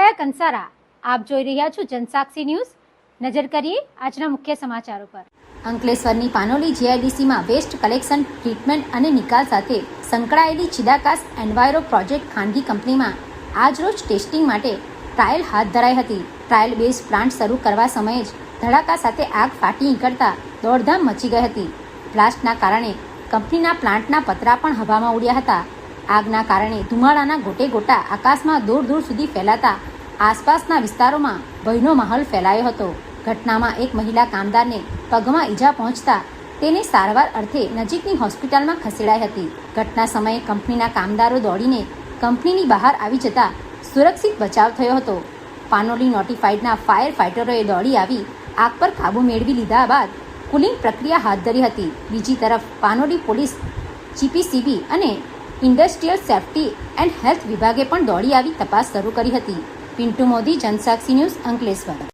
વિધાયક કંસારા। આપ જોઈ રહ્યા છો જનસાક્ષી ન્યૂઝ। નજર કરીએ આજના મુખ્ય સમાચારો પર। અંકલેશ્વરની પાનોલી જીઆઈડીસીમાં વેસ્ટ કલેક્શન, ટ્રીટમેન્ટ અને નિકાલ સાથે સંકળાયેલી ચિદાકાસ એન્વાયરો પ્રોજેક્ટ ખાનગી કંપનીમાં આજરોજ ટેસ્ટિંગ માટે ટ્રાયલ હાથ ધરાઈ હતી। ટ્રાયલ બેઝ પ્લાન્ટ શરૂ કરવા સમયે જ ધડાકા સાથે આગ ફાટી નીકળતા દોડધામ મચી ગઈ હતી। બ્લાસ્ટના કારણે કંપનીના પ્લાન્ટના પતરા પણ હવામાં ઉડ્યા હતા। આગના કારણે ધુમાડાના ગોટે ગોટા આકાશમાં દૂર દૂર સુધી ફેલાતા આસપાસના વિસ્તારોમાં ભયનો માહોલ ફેલાયો હતો। ઘટનામાં એક મહિલા કામદારને પગમાં ઈજા પહોંચતા તેને સારવાર અર્થે નજીકની હોસ્પિટલમાં ખસેડાઈ હતી। ઘટના સમયે કંપનીના કામદારો દોડીને કંપનીની બહાર આવી જતા સુરક્ષિત બચાવ થયો હતો। પાનોલી નોટિફાઈડના ફાયર ફાઇટરોએ દોડી આવી આગ પર કાબૂ મેળવી લીધા બાદ કુલિંગ પ્રક્રિયા હાથ ધરી હતી। બીજી તરફ પાનોલી પોલીસ, જીપીસીબી અને ઇન્ડસ્ટ્રીયલ સેફ્ટી એન્ડ હેલ્થ વિભાગે પણ દોડી આવી તપાસ શરૂ કરી હતી। પિન્ટુ મોદી, જનસાક્ષી ન્યૂઝ, અંકલેશ્વર।